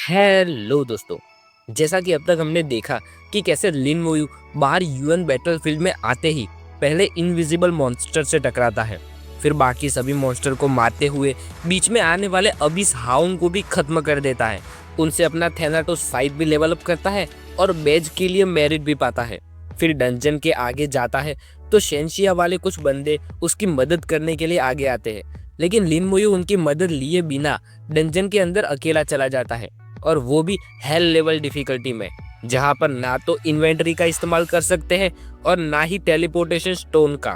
Hello दोस्तों। जैसा कि अब तक हमने देखा कि कैसे लिन मोयू बाहर यूएन बैटलफील्ड में आते ही पहले इनविजिबल मॉन्स्टर से टकराता है, फिर बाकी सभी मॉन्स्टर को मारते हुए बीच में आने वाले अबिस हाउन को भी खत्म कर देता है। उनसे अपना थैनाटोस फाइट भी लेवल अप करता है और बैज के लिए मेरिट भी पाता है। फिर डंजन के आगे जाता है तो शेंशिया वाले कुछ बंदे उसकी मदद करने के लिए आगे आते हैं, लेकिन लिन मोयू उनकी मदद लिए बिना डंजन के अंदर अकेला चला जाता है, और वो भी हेल लेवल डिफिकल्टी में, जहां पर ना तो इन्वेंटरी का इस्तेमाल कर सकते हैं और ना ही टेलीपोर्टेशन स्टोन का।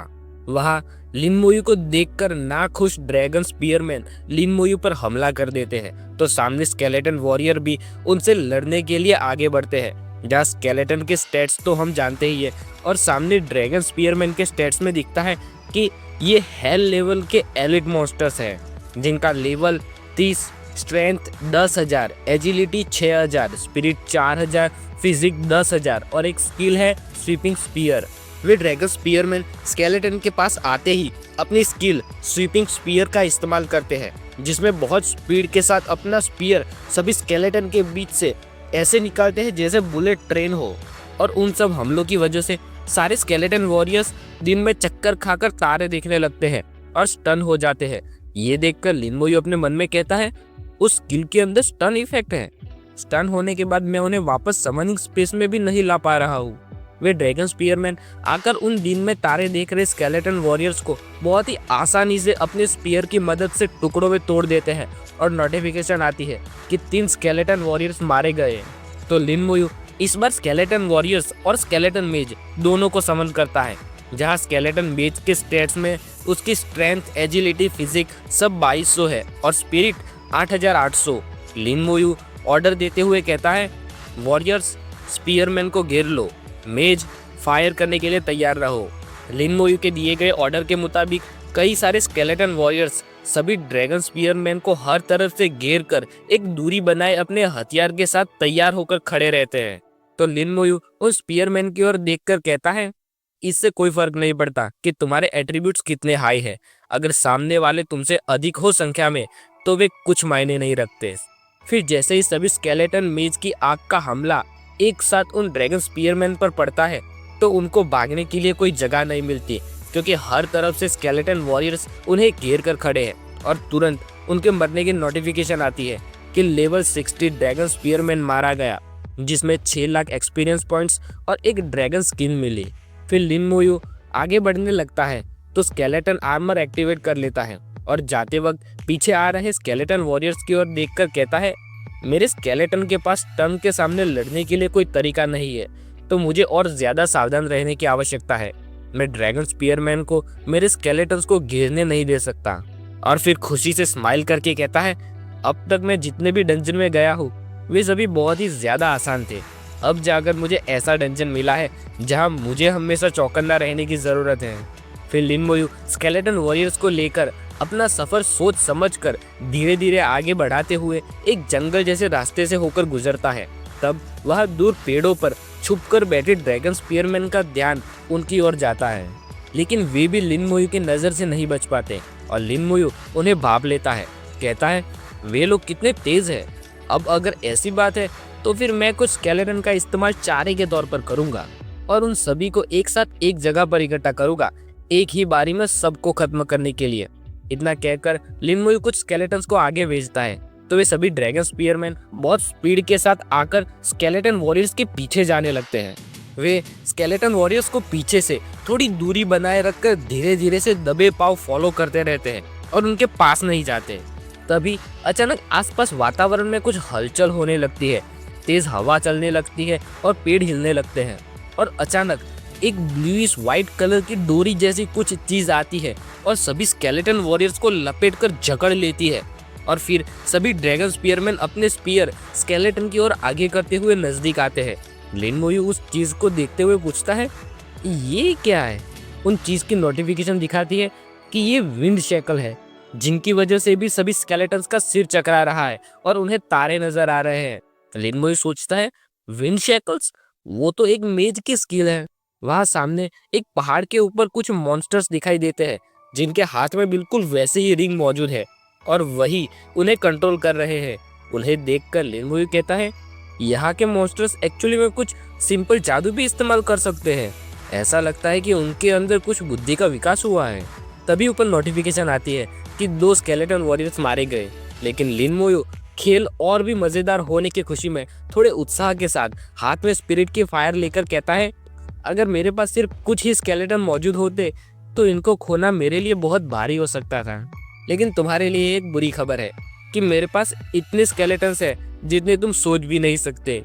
वहां लिन मोयू को देखकर ना खुश ड्रैगन स्पीयरमैन लिन मोयू पर हमला कर देते हैं, तो सामने स्केलेटन वॉरियर भी उनसे लड़ने के लिए आगे बढ़ते हैं। जहाँ स्केलेटन के स्टेट्स तो हम जानते ही है, और सामने ड्रैगन स्पीयरमैन के स्टेट्स में दिखता है कि ये हेल लेवल के एलिट मॉन्स्टर्स हैं, जिनका level 30, strength 10,000, agility 6,000, spirit 4,000, physique 10,000 और एक स्किल है स्वीपिंग स्पीयर। वे ड्रैगन स्पीयरमैन स्केलेटन के पास आते ही अपनी स्किल स्वीपिंग स्पीयर का इस्तेमाल करते हैं, जिसमें बहुत स्पीड के साथ अपना स्पीयर सभी स्केलेटन के बीच से ऐसे निकालते हैं जैसे बुलेट ट्रेन हो। और उन सब हमलों की वजह से सारे स्केलेटन वॉरियर्स दिन में चक्कर खाकर तारे देखने लगते हैं और स्टन हो जाते हैं। ये देखकर लिन मोयू अपने मन में कहता है, उस स्किल के अंदर स्टन इफेक्ट है। स्टन होने के बाद मैं उन्हें वापस समनिंग स्पेस में भी नहीं ला पा रहा हूँ। वे ड्रैगन स्पीयरमैन आकर उन दिन में तारे देख रहे स्केलेटन वॉरियर्स को बहुत ही आसानी से अपने स्पीयर की मदद से टुकड़ों में तोड़ देते हैं, और नोटिफिकेशन आती है कि 3 स्केलेटन वॉरियर्स मारे गए। तो लिन मोयू इस बार स्केलेटन वॉरियर्स और स्केलेटन मेज दोनों को समन करता है, जहाँ स्केलेटन मेज के स्टेट्स में उसकी स्ट्रेंथ, एजिलिटी, फिजिक सब 2200 है और स्पिरिट 8,800। लिन मोयू ऑर्डर देते हुए कहता है, वॉरियर्स स्पीयरमैन को घेर लो, मेज फायर करने के लिए तैयार रहो। लिन मोयू के दिए गए ऑर्डर के मुताबिक कई सारे स्केलेटन वॉरियर्स सभी ड्रैगन स्पीयरमैन को हर तरफ से घेर कर एक दूरी बनाए अपने हथियार के साथ तैयार होकर खड़े रहते हैं। तो लिन मोयू उस स्पीयरमैन की ओर देखकर कहता है, इससे कोई फर्क नहीं पड़ता कि तुम्हारे एट्रीब्यूट्स कितने हाई है, अगर सामने वाले तुमसे अधिक हो संख्या में तो वे कुछ मायने नहीं रखते। फिर जैसे ही सभी स्केलेटन मेज की आग का हमला एक साथ उन ड्रैगन स्पीयरमैन पर पड़ता है, तो उनको भागने के लिए कोई जगह नहीं मिलती, क्योंकि हर तरफ से स्केलेटन वॉरियर्स उन्हें घेर कर खड़े हैं, और तुरंत उनके मरने की नोटिफिकेशन आती है कि लेवल 60 ड्रैगन स्पीयरमैन मारा गया, जिसमें 6 लाख एक्सपीरियंस पॉइंट्स और एक ड्रैगन स्किन मिली। फिर लिन मोयू आगे बढ़ने लगता है तो स्केलेटन आर्मर एक्टिवेट कर लेता है, और जाते वक्त पीछे आ रहे स्केलेटन वॉरियर्स की ओर देखकर कहता है, मेरे स्केलेटन के पास टर्न के सामने लड़ने के लिए कोई तरीका नहीं है, तो मुझे और ज्यादा सावधान रहने की आवश्यकता है। मैं ड्रैगन स्पीयरमैन को मेरे स्केलेटन्स को घेरने नहीं दे सकता। और फिर खुशी से स्माइल करके कहता है, अब तक मैं जितने भी डंजन में गया हूँ वे सभी बहुत ही ज्यादा आसान थे। अब जाकर मुझे ऐसा डंजन मिला है जहाँ मुझे हमेशा चौकन्ना रहने की जरूरत है। फिर लिन मोयू स्केलेटन वॉरियर्स को लेकर अपना सफर सोच समझकर धीरे धीरे आगे बढ़ाते हुए एक जंगल जैसे रास्ते से होकर गुजरता है। तब वह दूर पेड़ों पर छुपकर बैठे ड्रैगन स्पीयरमैन का ध्यान उनकी ओर जाता है, लेकिन वे भी लिन मोयू की नजर से नहीं बच पाते, और लिन मोयू उन्हें भाप लेता है। कहता है, वे लोग कितने तेज है। अब अगर ऐसी बात है तो फिर मैं कुछ स्केलेटन का इस्तेमाल चारे के तौर पर करूंगा और उन सभी को एक साथ एक जगह पर इकट्ठा करूंगा, एक ही बारी में सबको खत्म करने के लिए। इतना कहकर लिन मोयू कुछ स्केलेटन्स को आगे भेजता है, तो वे सभी ड्रैगन स्पीयरमैन बहुत स्पीड के साथ आकर स्केलेटन वॉरियर्स के पीछे जाने लगते हैं। वे स्केलेटन वॉरियर्स को पीछे से थोड़ी दूरी बनाए रखकर धीरे धीरे से दबे पांव फॉलो करते रहते हैं और उनके पास नहीं जाते। तभी अचानक आसपास वातावरण में कुछ हलचल होने लगती है, तेज हवा चलने लगती है और पेड़ हिलने लगते हैं, और अचानक एक ब्लूइश व्हाइट कलर की डोरी जैसी कुछ चीज आती है और सभी स्केलेटन वॉरियर्स को लपेटकर जकड़ लेती है। और फिर सभी ड्रैगन स्पीयरमैन अपने स्पीयर स्केलेटन की ओर आगे करते हुए नजदीक आते हैं। लिन मोयू उस चीज को देखते हुए पूछता है, ये क्या है? उन चीज की नोटिफिकेशन दिखाती है कि ये विंड शैकल है, जिनकी वजह से भी सभी स्केलेटन्स का सिर चकरा रहा है और उन्हें तारे नजर आ रहे हैं। लिन मोयू सोचता है, विंड शैकल्स, वो तो एक मेज की स्किल है। वहां सामने एक पहाड़ के ऊपर कुछ मॉन्स्टर्स दिखाई देते हैं, जिनके हाथ में बिल्कुल वैसे ही रिंग मौजूद है और वही उन्हें कंट्रोल कर रहे हैं। उन्हें देखकर लिन वोयू कहता है, यहाँ के मॉन्स्टर्स एक्चुअली में कुछ सिंपल जादू भी इस्तेमाल कर सकते हैं। ऐसा लगता है कि उनके अंदर कुछ बुद्धि का विकास हुआ है। तभी ऊपर नोटिफिकेशन आती है कि 2 स्केलेटन वॉरियर्स मारे गए। लेकिन लिन वोयू खेल और भी मजेदार होने की खुशी में थोड़े उत्साह के साथ हाथ में स्पिरिट की फायर लेकर कहता है, अगर मेरे पास सिर्फ कुछ ही स्केलेटन मौजूद होते तो इनको खोना मेरे लिए बहुत भारी हो सकता था। लेकिन तुम्हारे लिए एक बुरी खबर है कि मेरे पास इतने स्केलेटन्स है जितने तुम सोच भी नहीं सकते।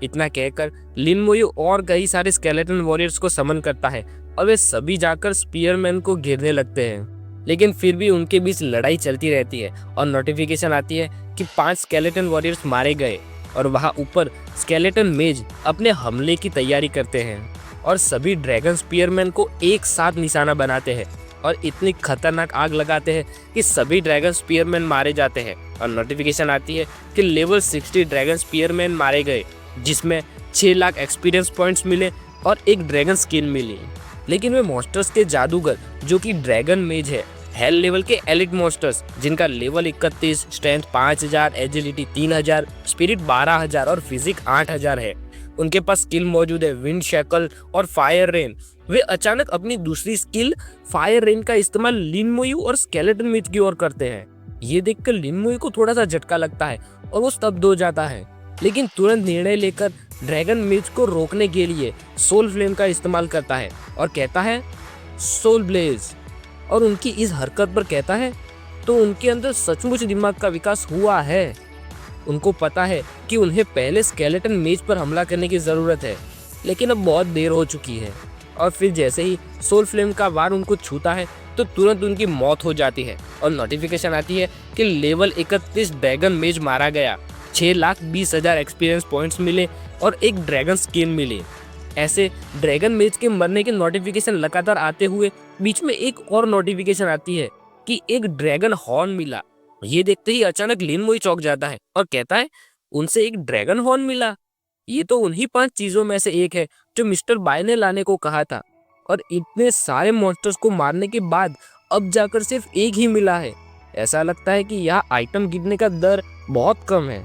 इतना कहकर लिन वोयू और कई सारे स्केलेटन वॉरियर्स को समन करता है और वे सभी जाकर स्पीयरमैन को घेरने लगते हैं। लेकिन फिर भी उनके बीच लड़ाई चलती रहती है और नोटिफिकेशन आती है कि 5 स्केलेटन वॉरियर्स मारे गए। और वहाँ ऊपर स्केलेटन मेज अपने हमले की तैयारी करते हैं और सभी ड्रैगन स्पीयरमैन को एक साथ निशाना बनाते हैं और इतनी खतरनाक आग लगाते हैं कि सभी ड्रैगन स्पीयरमैन मारे जाते हैं। और नोटिफिकेशन आती है कि लेवल 60 ड्रैगन स्पीयरमैन मारे गए, जिसमें 6 लाख एक्सपीरियंस पॉइंट्स मिले और एक ड्रैगन स्किन मिली। लेकिन वे मॉन्स्टर्स के जादूगर जो कि ड्रैगन मेज है, हेल लेवल के एलिट मॉन्स्टर्स जिनका लेवल 31, स्ट्रेंथ 5000, एजिलिटी 3000, स्पिरिट 12000 और फिजिक 8000 है, उनके पास स्किल मौजूद है विंड शैकल और फायर रेन। वे अचानक अपनी दूसरी स्किल फायर रेन का इस्तेमाल लिन वोयू और स्केलेटन मेज की ओर करते हैं। ये देखकर लिन वोयू को थोड़ा सा झटका लगता है और वो स्तब्ध हो जाता है। लेकिन तुरंत निर्णय लेकर ड्रैगन मेज को रोकने के लिए सोल फ्लेम का इस्तेमाल करता है और कहता है सोल ब्लेज। और उनकी इस हरकत पर कहता है तो उनके अंदर सचमुच दिमाग का विकास हुआ है। उनको पता है कि उन्हें पहले स्केलेटन मेज पर हमला करने की जरूरत है, लेकिन अब बहुत देर हो चुकी है। और फिर जैसे ही सोल फ्लेम का वार उनको छूता है तो तुरंत उनकी मौत हो जाती है और नोटिफिकेशन आती है कि लेवल 31 ड्रैगन मेज मारा गया, 6,20,000 एक्सपीरियंस पॉइंट्स मिले और एक ड्रैगन स्किन मिली। ऐसे ड्रैगन मेज के मरने के नोटिफिकेशन लगातार आते हुए बीच में एक और नोटिफिकेशन आती है कि एक ड्रैगन हॉर्न मिला। ये देखते ही अचानक लिन वोयू चौंक जाता है और कहता है, उनसे एक ड्रैगन हॉर्न मिला? ये तो उन्हीं 5 चीजों में से एक है जो मिस्टर बाय ने लाने को कहा था। और इतने सारे मॉन्स्टर्स को मारने के बाद अब जाकर सिर्फ एक ही मिला है। ऐसा लगता है कि यह आइटम गिरने का दर बहुत कम है।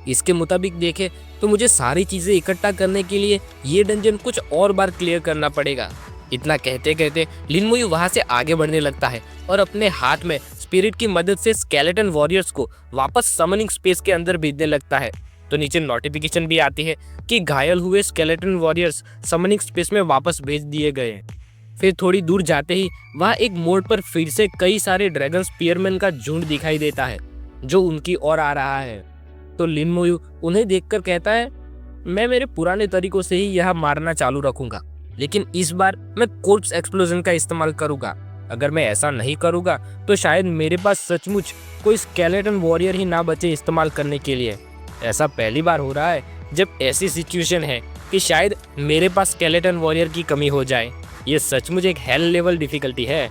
इसके मुताबिक देखें तो मुझे सारी चीजें इकट्ठा करने के लिए ये डंजन कुछ और बार क्लियर करना पड़ेगा। इतना कहते कहते लिन वोयू वहां से आगे बढ़ने लगता है और अपने हाथ में स्पिरिट की मदद से स्केलेटन वॉरियर्स को वापस समनिंग स्पेस के अंदर भेजने लगता है। तो नीचे नोटिफिकेशन भी आती है कि घायल हुए स्केलेटन वॉरियर्स समनिंग स्पेस में वापस भेज दिए गए। फिर थोड़ी दूर जाते ही वहाँ एक मोड़ पर फिर से कई सारे ड्रैगन स्पीयरमैन का झुंड दिखाई देता है जो उनकी ओर आ रहा है। तो लिन वोयू उन्हें देखकर कहता है, मैं मेरे पुराने तरीकों से ही यह मारना चालू रखूंगा, लेकिन इस बार मैं कोर्प्स एक्सप्लोजन का इस्तेमाल करूंगा। अगर मैं ऐसा नहीं करूंगा तो शायद मेरे पास सचमुच कोई स्केलेटन वॉरियर ही ना बचे इस्तेमाल करने के लिए। ऐसा पहली बार हो रहा है जब ऐसी सिचुएशन है कि शायद मेरे पास स्केलेटन वॉरियर की कमी हो जाए। ये सचमुच एक हेल लेवल डिफिकल्टी है।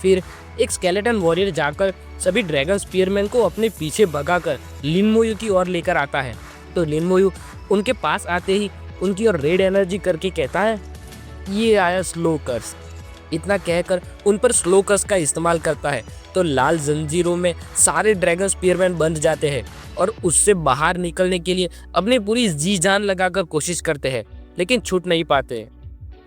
फिर एक स्केलेटन वॉरियर जाकर सभी ड्रैगन स्पीयरमैन को अपने पीछे भगाकर लिन वोयू की ओर लेकर आता है। तो लिन वोयू उनके पास आते ही उनकी ओर रेड एनर्जी करके कहता है, ये आया स्लो कर्स। इतना कहकर उन पर स्लो कर्स का इस्तेमाल करता है तो लाल जंजीरों में सारे ड्रैगन स्पीयरमैन बंध जाते हैं और उससे बाहर निकलने के लिए अपनी पूरी जी जान लगाकर कोशिश करते हैं, लेकिन छूट नहीं पाते।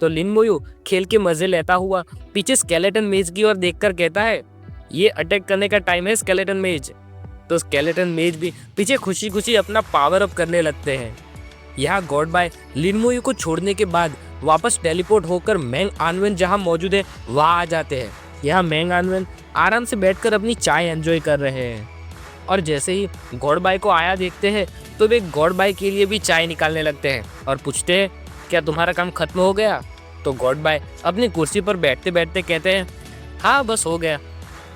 तो लिन वोयू खेल के मजे लेता हुआ पीछे स्केलेटन मेज की ओर देखकर कहता है, ये अटैक करने का टाइम है स्केलेटन मेज। तो स्केलेटन मेज भी पीछे खुशी खुशी अपना पावर अप करने लगते हैं। यहाँ गॉड बाय लिन वोयू को छोड़ने के बाद वापस टेलीपोर्ट होकर मैंग आनवेन जहाँ मौजूद है वहाँ आ जाते हैं। यहाँ मैंग आनवेन आराम से बैठकर अपनी चाय एंजॉय कर रहे हैं और जैसे ही गॉड बाय को आया देखते हैं तो वे गॉड बाय के लिए भी चाय निकालने लगते हैं और पूछते हैं, क्या तुम्हारा काम खत्म हो गया? तो गॉड बाय अपनी कुर्सी पर बैठते बैठते कहते हैं, हाँ बस हो गया।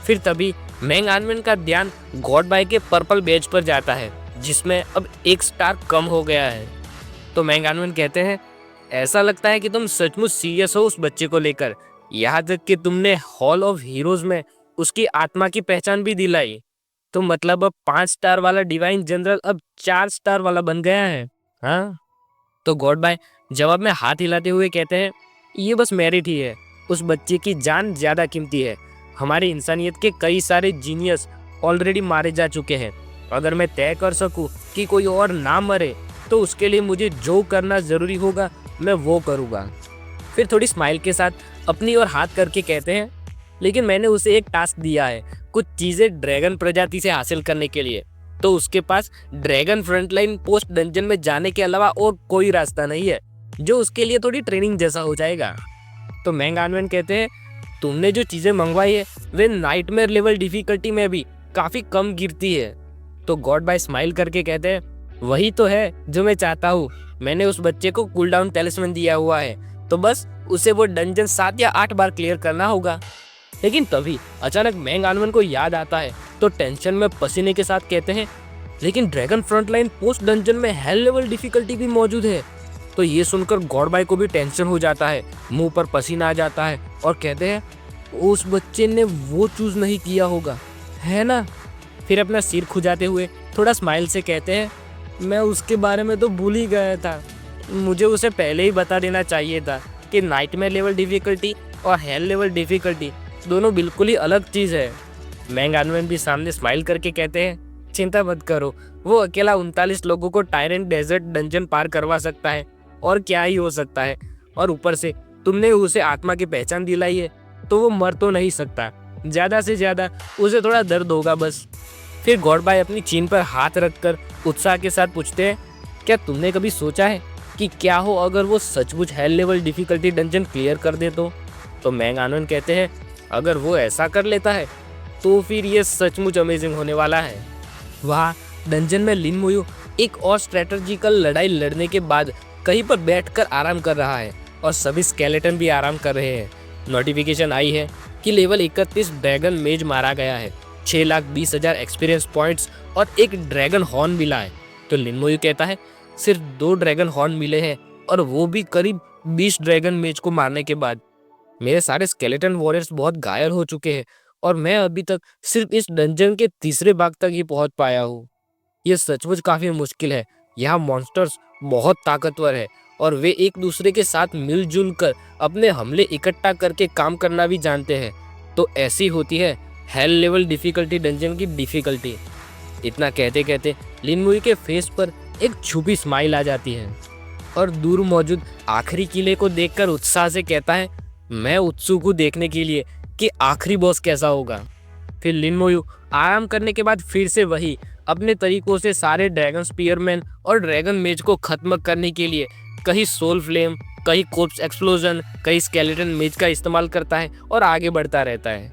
फिर तभी मैंग आनवेन का ध्यान गॉड बाय के पर्पल बैज पर जाता है जिसमें अब 1 स्टार कम हो गया है। तो मैंग आनवेन कहते हैं, ऐसा लगता है कि तुम सचमुच सीरियस हो उस बच्चे को लेकर, यहाँ तक कि तुमने हॉल ऑफ हीरोज में उसकी आत्मा की पहचान भी दिलाई। तो मतलब अब 5 स्टार वाला डिवाइन जनरल अब 4 स्टार वाला बन गया है, हाँ? तो गॉड बाय जवाब में हाथ हिलाते हुए कहते हैं, ये बस मेरिट ही है, उस बच्चे की जान ज्यादा कीमती है। हमारी इंसानियत के कई सारे जीनियस ऑलरेडी मारे जा चुके हैं अगर मैं तय कर सकूं कि कोई और ना मरे तो उसके लिए मुझे जो करना ज़रूरी होगा मैं वो करूँगा। फिर थोड़ी स्माइल के साथ अपनी ओर हाथ करके कहते हैं, लेकिन मैंने उसे एक टास्क दिया है, कुछ चीज़ें ड्रैगन प्रजाति से हासिल करने के लिए, तो उसके पास ड्रैगन फ्रंटलाइन पोस्ट डंजन में जाने के अलावा और कोई रास्ता नहीं है, जो उसके लिए थोड़ी ट्रेनिंग जैसा हो जाएगा। तो मैंग आनवेन कहते हैं, तुमने जो चीज़ें मंगवाई है वे नाइटमेयर लेवल डिफिकल्टी में भी काफ़ी कम गिरती है। तो गॉड बाय स्माइल करके कहते हैं, वही तो है जो मैं चाहता हूँ। मैंने उस बच्चे को कूल डाउन टैलिस्मैन दिया हुआ है, तो बस उसे वो डंजन 7 या 8 बार क्लियर करना होगा। लेकिन तभी अचानक मैंग आनवेन को याद आता है, तो टेंशन में पसीने के साथ कहते हैं, लेकिन ड्रैगन फ्रंटलाइन पोस्ट डंजन में हेल लेवल डिफिकल्टी भी मौजूद है। तो ये सुनकर गॉड बाय को भी टेंशन हो जाता है, मुंह पर पसीना आ जाता है और कहते हैं, उस बच्चे ने वो चूज नहीं किया होगा, है ना। फिर अपना सिर खुजाते हुए थोड़ा स्माइल से कहते हैं, मैं उसके बारे में तो भूल ही गया था, मुझे उसे पहले ही बता देना चाहिए था कि नाइटमेयर लेवल डिफिकल्टी और हेल लेवल डिफिकल्टी दोनों बिल्कुल ही अलग चीज़ है। मैंग आनवेन भी सामने स्माइल करके कहते हैं, चिंता मत करो, वो अकेला 39 लोगों को टायरेंट डेजर्ट डंजन पार करवा सकता है, और क्या ही हो सकता है। और ऊपर से तुमने उसे आत्मा की पहचान दिलाई है, तो वो मर तो नहीं सकता, ज़्यादा से ज़्यादा उसे थोड़ा दर्द होगा बस। फिर गॉड बाय अपनी चीन पर हाथ रखकर उत्साह के साथ पूछते हैं, क्या तुमने कभी सोचा है कि क्या हो अगर वो सचमुच hello level difficulty dungeon clear कर दे तो मैंग आनवेन कहते हैं, अगर वो ऐसा कर लेता है तो फिर ये सचमुच अमेजिंग होने वाला है। वहाँ डंजन में लिन मुयू एक और स्ट्रेटजिकल लड़ाई लड़ने के बाद कहीं पर बैठकर आराम कर रहा है और सभी स्केलेटन भी आराम कर रहे हैं। नोटिफिकेशन आई है कि लेवल 31 ड्रैगन मेज मारा गया है, 6,20,000 एक्सपीरियंस पॉइंट्स और एक ड्रैगन हॉर्न मिला है। तो लिन मुयू कहता है, सिर्फ 2 ड्रैगन हॉर्न मिले हैं और वो भी करीब 20 ड्रैगन मेज को मारने के बाद। मेरे सारे स्केलेटन वॉरियर्स बहुत घायल हो चुके हैं और मैं अभी तक सिर्फ इस डंजन के तीसरे भाग तक ही पहुंच पाया हूँ। ये सचमुच काफी मुश्किल है। यहाँ मॉन्स्टर्स बहुत ताकतवर है और वे एक दूसरे के साथ मिलजुल कर अपने हमले इकट्ठा करके काम करना भी जानते हैं। तो ऐसी होती है हेल लेवल डिफिकल्टी डंजन की डिफिकल्टी। इतना कहते कहते लिन मुयू के फेस पर एक छुपी स्माइल आ जाती है और दूर मौजूद आखिरी किले को देखकर उत्साह से कहता है, मैं उत्सुक हूँ देखने के लिए कि आखिरी बॉस कैसा होगा। फिर लिन मुयू आराम करने के बाद फिर से वही अपने तरीकों से सारे ड्रैगन स्पीयरमैन और ड्रैगन मेज को खत्म करने के लिए कहीं सोल फ्लेम, कहीं कोर्प्स एक्सप्लोजन, कहीं स्केलेटन मेज का इस्तेमाल करता है और आगे बढ़ता रहता है।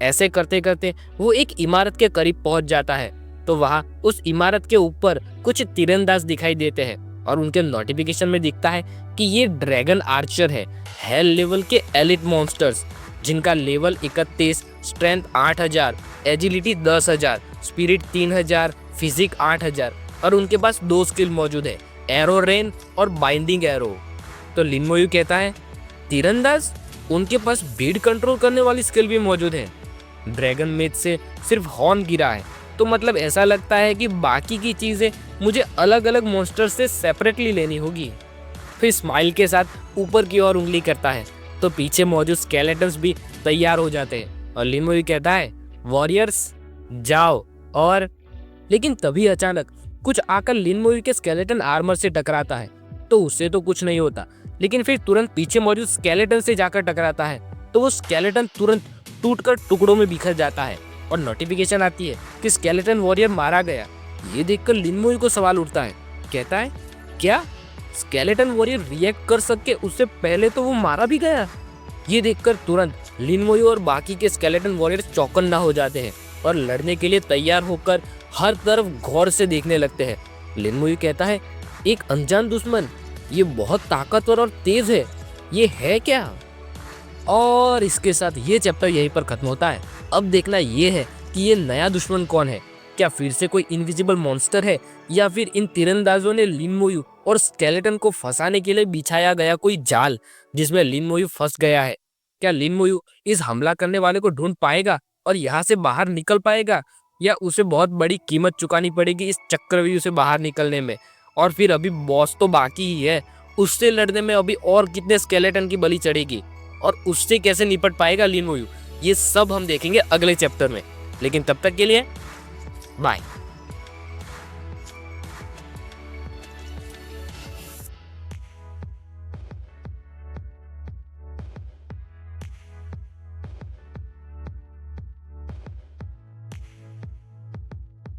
ऐसे करते करते वो एक इमारत के करीब पहुंच जाता है। तो वहाँ उस इमारत के ऊपर कुछ तीरंदाज दिखाई देते हैं और उनके नोटिफिकेशन में दिखता है कि ये ड्रैगन आर्चर है, हेल लेवल के एलिट मॉन्स्टर्स, जिनका level 31, strength 8000, agility 10,000, spirit 3000, physique 8000 और उनके पास 2 स्किल मौजूद है, एरो रेन और बाइंडिंग एरो। तो लिन मुयू कहता है, तीरंदाज, उनके पास भीड़ कंट्रोल करने वाली स्किल भी मौजूद है। ड्रैगन मेज से सिर्फ हॉर्न गिरा है, तो मतलब ऐसा लगता है कि बाकी की चीज़ें मुझे अलग अलग मॉन्स्टर से सेपरेटली लेनी होगी। फिर स्माइल के साथ ऊपर की ओर उंगली करता है तो पीछे मौजूद स्केलेटन्स भी तैयार हो जाते हैं और लिन मुयू कहता है, वॉरियर्स जाओ। और लेकिन तभी अचानक कुछ आकर लिन मुयू के स्केलेटन आर्मर से टकराता है, तो उससे तो कुछ नहीं होता, लेकिन फिर तुरंत पीछे मौजूद स्केलेटन से जाकर टकराता है तो वो स्केलेटन तुरंत टूटकर टुकड़ों में बिखर जाता है और नोटिफिकेशन आती है कि स्केलेटन वॉरियर मारा गया। ये देखकर लिन मुयू को सवाल उठता है, कहता है, क्या स्केलेटन वॉरियर रिएक्ट कर सके उससे पहले तो वो मारा भी गया। ये देखकर तुरंत लिन मुयू और बाकी के स्केलेटन वॉरियर्स चौकन्ना हो जाते हैं और लड़ने के लिए तैयार होकर हर तरफ गौर से देखने लगते हैं। लिन मुयू कहता है, एक अनजान दुश्मन, ये बहुत ताकतवर और तेज है, ये है क्या। और इसके साथ ये चैप्टर यहीं पर खत्म होता है। अब देखना ये है कि ये नया दुश्मन कौन है, क्या फिर से कोई इनविजिबल मॉन्स्टर है या फिर इन तीरंदाजों ने लिन मुयू और स्केलेटन को फंसाने के लिए बिछाया गया कोई जाल जिसमें लिन मुयू फंस गया है। क्या लिन मुयू इस हमला करने वाले को ढूंढ पाएगा और यहाँ से बाहर निकल पाएगा, या उसे बहुत बड़ी कीमत चुकानी पड़ेगी इस चक्रव्यूह से बाहर निकलने में। और फिर अभी बॉस तो बाकी ही है, उससे लड़ने में अभी और कितने स्केलेटन की बलि चढ़ेगी और उससे कैसे निपट पाएगा लिन मुयू, ये सब हम देखेंगे अगले चैप्टर में। लेकिन तब तक के लिए बाय।